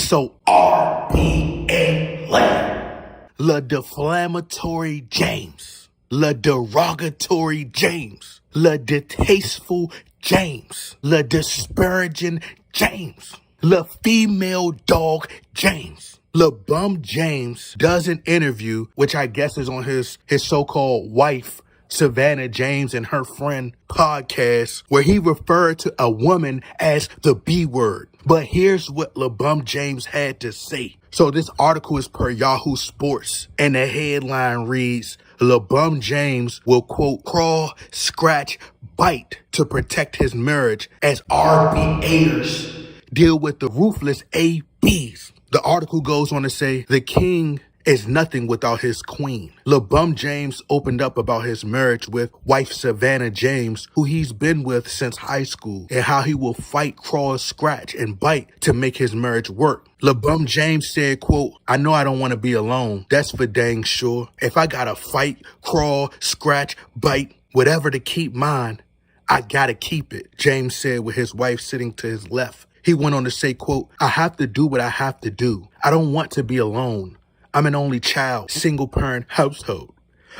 So RBA Le deflammatory James, Le derogatory James, Le distasteful James, Le disparaging James, Le female dog James. LeBum James does an interview, which I guess is on his so-called wife, Savannah James, and her friend podcast, where he referred to a woman as the B word. But here's what LeBum James had to say. So this article is per Yahoo Sports, and the headline reads, LeBum James will, quote, crawl, scratch, bite to protect his marriage as RBAers deal with the ruthless ABs. The article goes on to say, the king is nothing without his queen. LeBum James opened up about his marriage with wife Savannah James, who he's been with since high school, and how he will fight, crawl, scratch, and bite to make his marriage work. LeBum James said, quote, I know I don't want to be alone. That's for dang sure. If I gotta fight, crawl, scratch, bite, whatever to keep mine, I gotta keep it, James said with his wife sitting to his left. He went on to say, quote, I have to do what I have to do. I don't want to be alone. I'm an only child, single parent household.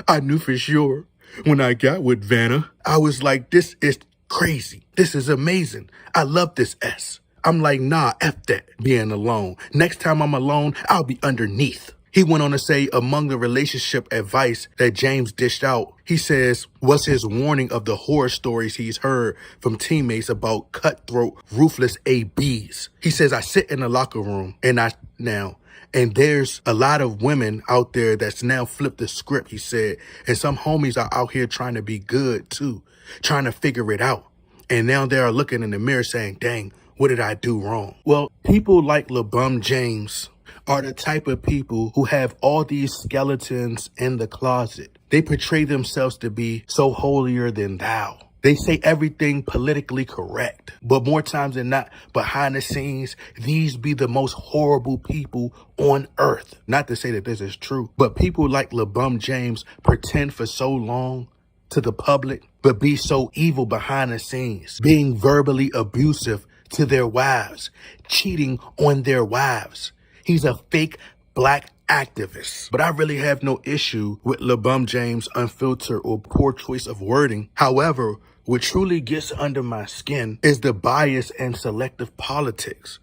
I knew for sure when I got with Vanna, I was like, this is crazy. This is amazing. I love this S. I'm like, nah, F that, being alone. Next time I'm alone, I'll be underneath. He went on to say, among the relationship advice that James dished out, he says, was his warning of the horror stories he's heard from teammates about cutthroat, ruthless ABs. He says, I sit in the locker room and there's a lot of women out there that's now flipped the script, he said. And some homies are out here trying to be good too, trying to figure it out. And now they are looking in the mirror saying, dang, what did I do wrong? Well, people like LeBum James are the type of people who have all these skeletons in the closet. They portray themselves to be so holier than thou. They say everything politically correct, but more times than not, behind the scenes, these be the most horrible people on earth. Not to say that this is true, but people like LeBum James pretend for so long to the public, but be so evil behind the scenes, being verbally abusive to their wives, cheating on their wives. He's a fake black activist. But I really have no issue with LeBum James' unfiltered or poor choice of wording. However, what truly gets under my skin is the bias and selective politics.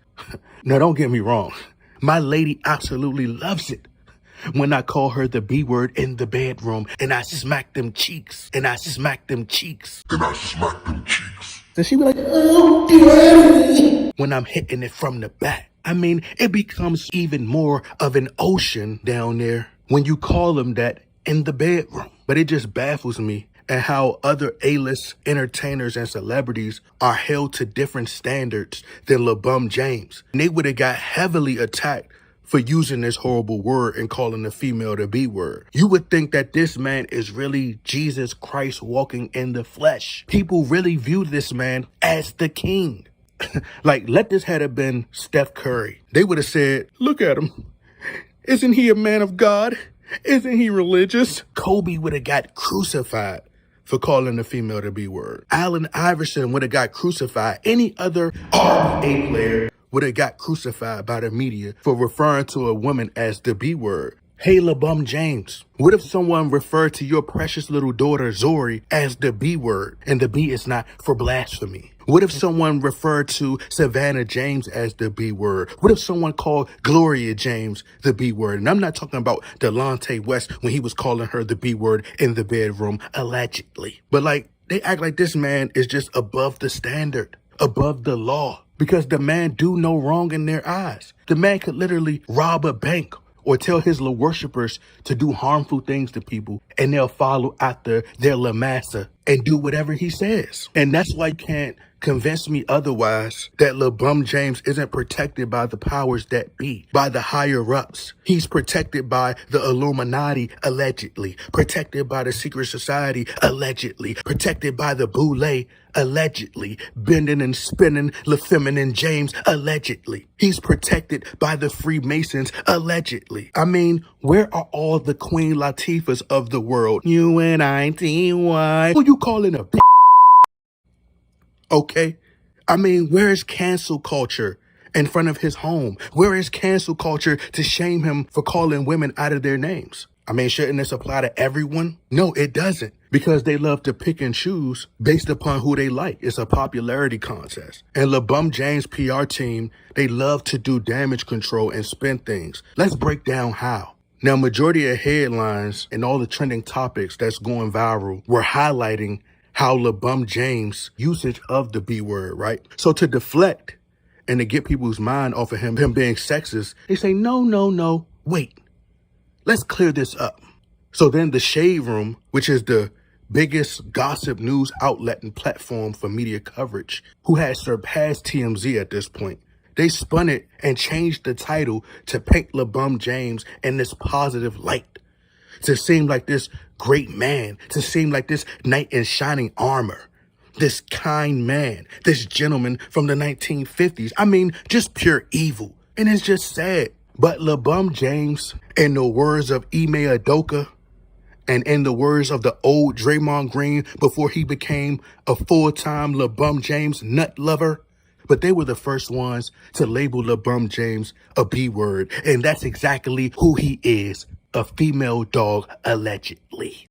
Now, don't get me wrong. My lady absolutely loves it when I call her the B word in the bedroom and I smack them cheeks and I smack them cheeks. And I smack them cheeks. So she be like, oh, dear. When I'm hitting it from the back. I mean, it becomes even more of an ocean down there when you call them that in the bedroom. But it just baffles me at how other A-list entertainers and celebrities are held to different standards than LeBum James. And they would have got heavily attacked for using this horrible word and calling the female the B word. You would think that this man is really Jesus Christ walking in the flesh. People really view this man as the king. Like, let this had have been Steph Curry. They would have said, look at him. Isn't he a man of God? Isn't he religious? Kobe would have got crucified for calling the female the B word. Allen Iverson would have got crucified. Any other NBA player would have got crucified by the media for referring to a woman as the B word. Hey, LeBum James, what if someone referred to your precious little daughter, Zori, as the B word, and the B is not for blasphemy? What if someone referred to Savannah James as the B word? What if someone called Gloria James the B word? And I'm not talking about Delonte West when he was calling her the B word in the bedroom, allegedly. But like, they act like this man is just above the standard, above the law, because the man do no wrong in their eyes. The man could literally rob a bank or tell his little worshipers to do harmful things to people, and they'll follow after their La Massa and do whatever he says. And that's why you can't convince me otherwise that LeBum James isn't protected by the powers that be, by the higher ups. He's protected by the Illuminati, allegedly, protected by the secret society, allegedly, protected by the Boule, allegedly, bending and spinning Le Feminine James, allegedly. He's protected by the Freemasons, allegedly. I mean, where are all the Queen Latifahs of the world? UNITY. Who you calling a bitch? Okay? I mean, where's cancel culture in front of his home? Where is cancel culture to shame him for calling women out of their names? I mean, shouldn't this apply to everyone? No, it doesn't, because they love to pick and choose based upon who they like. It's a popularity contest. And LeBron James' PR team, they love to do damage control and spin things. Let's break down how. Now, majority of headlines and all the trending topics that's going viral were highlighting how LeBron James' usage of the B word, right? So to deflect and to get people's mind off of him being sexist, they say, no, wait. Let's clear this up. So then the Shade Room, which is the biggest gossip news outlet and platform for media coverage, who has surpassed TMZ at this point, they spun it and changed the title to paint LeBron James in this positive light, to seem like this great man, to seem like this knight in shining armor, this kind man, this gentleman from the 1950s. I mean, just pure evil. And it's just sad. But LeBron James, in the words of Ime Udoka, and in the words of the old Draymond Green before he became a full-time LeBron James nut lover, but they were the first ones to label LeBron James a B word. And that's exactly who he is, a female dog, allegedly.